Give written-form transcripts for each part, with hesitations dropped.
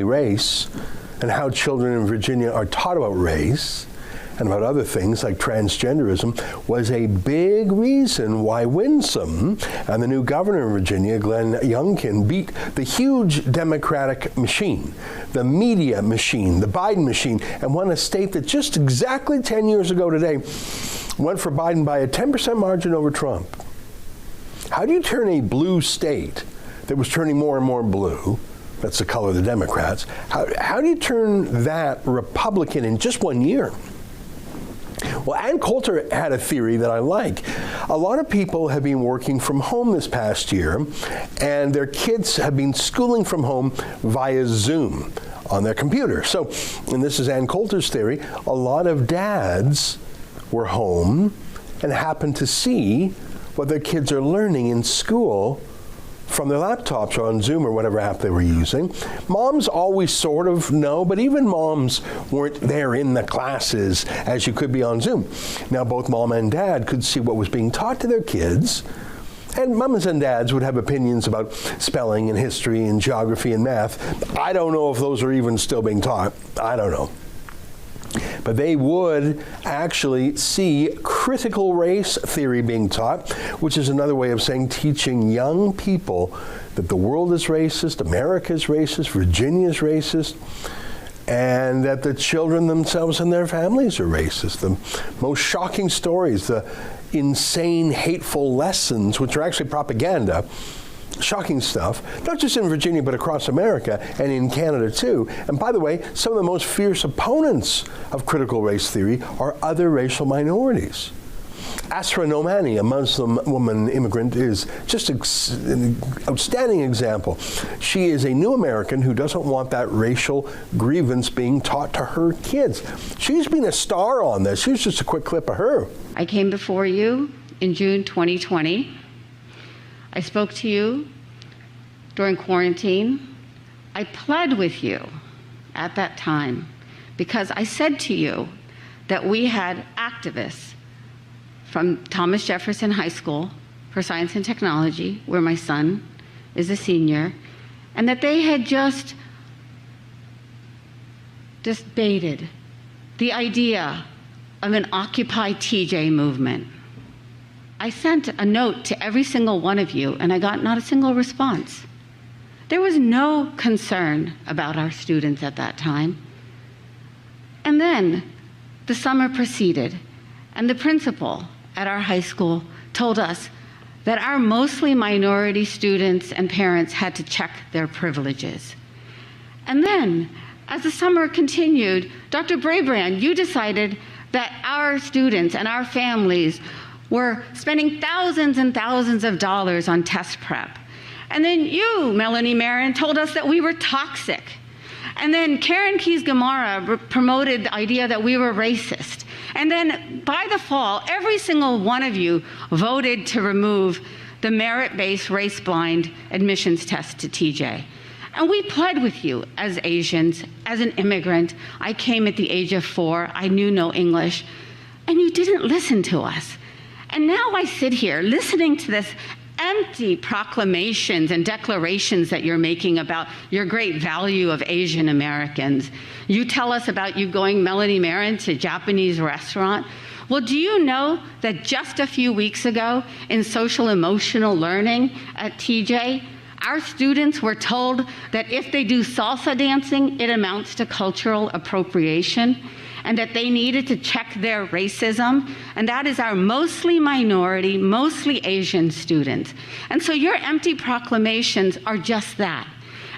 race and how children in Virginia are taught about race and about other things like transgenderism was a big reason why Winsome and the new governor of Virginia, Glenn Youngkin, beat the huge Democratic machine, the media machine, the Biden machine, and won a state that just exactly 10 years ago today went for Biden by a 10% margin over Trump. How do you turn a blue state that was turning more and more blue, that's the color of the Democrats, how do you turn that Republican in just 1 year? Well, Ann Coulter had a theory that I like. A lot of people have been working from home this past year, and their kids have been schooling from home via Zoom on their computer. So, and this is Ann Coulter's theory, a lot of dads were home and happened to see what their kids are learning in school from their laptops or on Zoom or whatever app they were using. Moms always sort of know, but even moms weren't there in the classes as you could be on Zoom. Now both mom and dad could see what was being taught to their kids, and moms and dads would have opinions about spelling and history and geography and math. I don't know if those are even still being taught. I don't know. But they would actually see critical race theory being taught, which is another way of saying teaching young people that the world is racist, America is racist, Virginia is racist, and that the children themselves and their families are racist. The most shocking stories, the insane, hateful lessons, which are actually propaganda, shocking stuff, not just in Virginia, but across America and in Canada too. And by the way, some of the most fierce opponents of critical race theory are other racial minorities. Ezra, a Muslim woman immigrant, is just an outstanding example. She is a new American who doesn't want that racial grievance being taught to her kids. She's been a star on this. Here's just a quick clip of her. I came before you in June 2020. I spoke to you during quarantine. I pled with you at that time because I said to you that we had activists from Thomas Jefferson High School for Science and Technology, where my son is a senior, and that they had just baited the idea of an Occupy TJ movement. I sent a note to every single one of you, and I got not a single response. There was no concern about our students at that time. And then the summer proceeded, and the principal at our high school told us that our mostly minority students and parents had to check their privileges. And then, as the summer continued, Dr. Brabrand, you decided that our students and our families were spending thousands and thousands of dollars on test prep. And then you, Melanie Marin, told us that we were toxic. And then Karen Keys-Gamarra promoted the idea that we were racist. And then by the fall, every single one of you voted to remove the merit-based race-blind admissions test to TJ. And we pled with you as Asians, as an immigrant. I came at the age of 4, I knew no English, and you didn't listen to us. And now I sit here listening to this empty proclamations and declarations that you're making about your great value of Asian Americans. You tell us about you going, Melanie Marin, to a Japanese restaurant. Well, do you know that just a few weeks ago in social emotional learning at TJ, our students were told that if they do salsa dancing, it amounts to cultural appropriation, and that they needed to check their racism, and that is our mostly minority, mostly Asian students. And so your empty proclamations are just that.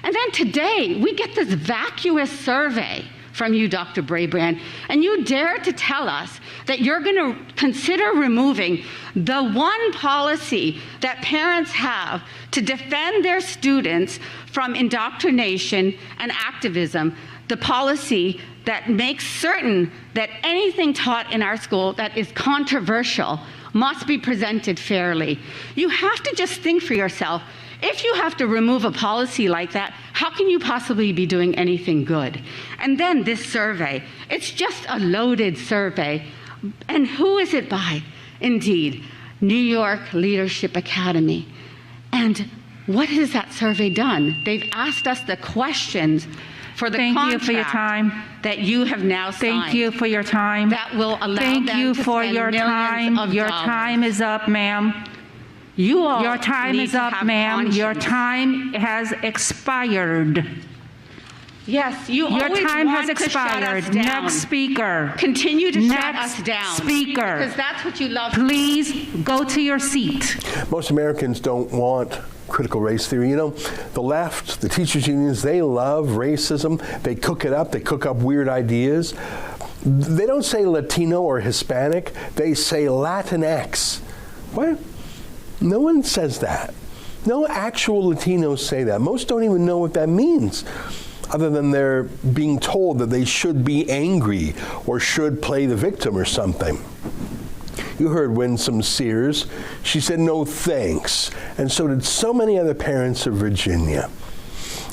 And then today, we get this vacuous survey from you, Dr. Brabrand, and you dare to tell us that you're gonna consider removing the one policy that parents have to defend their students from indoctrination and activism, the policy that makes certain that anything taught in our school that is controversial must be presented fairly. You have to just think for yourself, if you have to remove a policy like that, how can you possibly be doing anything good? And then this survey, it's just a loaded survey. And who is it by? Indeed, New York Leadership Academy. And what has that survey done? They've asked us the questions for the Thank you contract for your time. that you have now signed. Thank you for your time. That will allow Thank them you to for spend your millions time. of Your dollars. time is up, ma'am. You all Your time need is to up, have ma'am. Your conscience. time has expired. Yes, you Your always time want has to shut us expired. down. Next speaker. Continue to shut Next us down. speaker. Because that's what you love. Please go to your seat. Most Americans don't want critical race theory. You know, the left, the teachers' unions, they love racism. They cook it up. They cook up weird ideas. They don't say Latino or Hispanic. They say Latinx. What? No one says that. No actual Latinos say that. Most don't even know what that means, other than they're being told that they should be angry or should play the victim or something. You heard Winsome Sears. She said no thanks, and so did so many other parents of Virginia.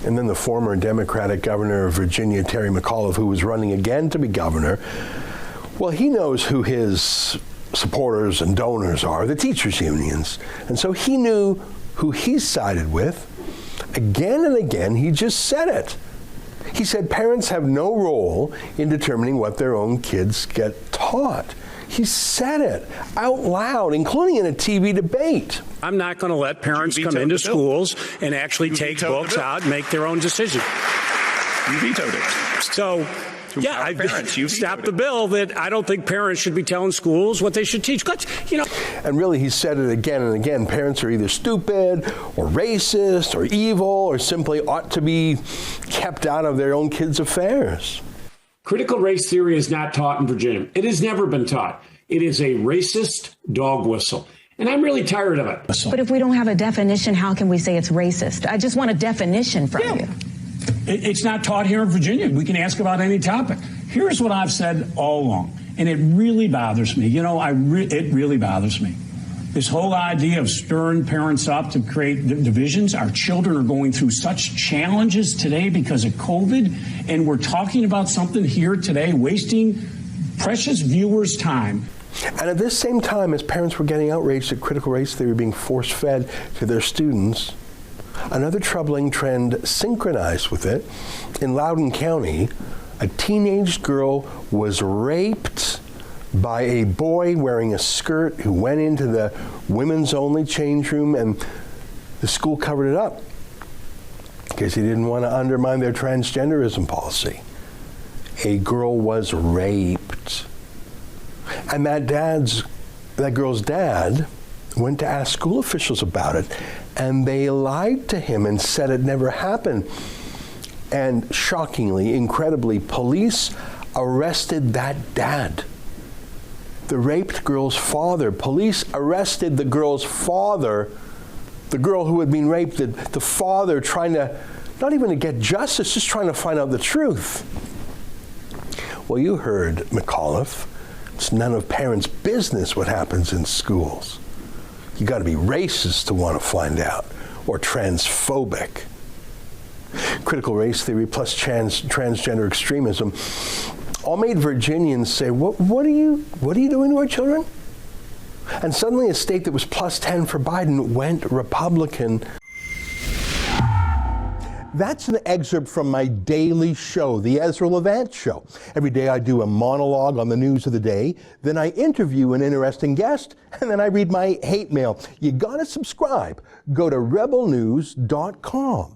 And then the former Democratic governor of Virginia, Terry McAuliffe, who was running again to be governor, well, he knows who his supporters and donors are, the teachers' unions. And so he knew who he sided with. Again and again, he just said it. He said parents have no role in determining what their own kids get taught. He said it out loud, including in a TV debate. I'm not going to let parents come into schools and actually take books out and make their own decision. You vetoed it. So, yeah, I stopped the bill that I don't think parents should be telling schools what they should teach. But, you know. And really, he said it again and again. Parents are either stupid or racist or evil or simply ought to be kept out of their own kids' affairs. Critical race theory is not taught in Virginia. It has never been taught. It is a racist dog whistle. And I'm really tired of it. But if we don't have a definition, how can we say it's racist? I just want a definition from you. It's not taught here in Virginia. We can ask about any topic. Here's what I've said all along, and it really bothers me. You know, it really bothers me. This whole idea of stirring parents up to create divisions. Our children are going through such challenges today because of COVID, and we're talking about something here today, wasting precious viewers' time. And at this same time, as parents were getting outraged at critical race theory being force-fed to their students, another troubling trend synchronized with it. In Loudoun County, a teenage girl was raped by a boy wearing a skirt who went into the women's only change room, and the school covered it up because he didn't want to undermine their transgenderism policy. A girl was raped. And that girl's dad went to ask school officials about it, and they lied to him and said it never happened. And shockingly, incredibly, police arrested that dad. The raped girl's father. Police arrested the girl's father, the girl who had been raped, the father trying to, not even to get justice, just trying to find out the truth. Well, you heard McAuliffe. It's none of parents' business what happens in schools. You got to be racist to want to find out, or transphobic. Critical race theory plus transgender extremism all made Virginians say, what are you doing to our children? And suddenly a state that was plus 10 for Biden went Republican. That's an excerpt from my daily show, the Ezra Levant Show. Every day I do a monologue on the news of the day, then I interview an interesting guest, and then I read my hate mail. You gotta subscribe. Go to rebelnews.com.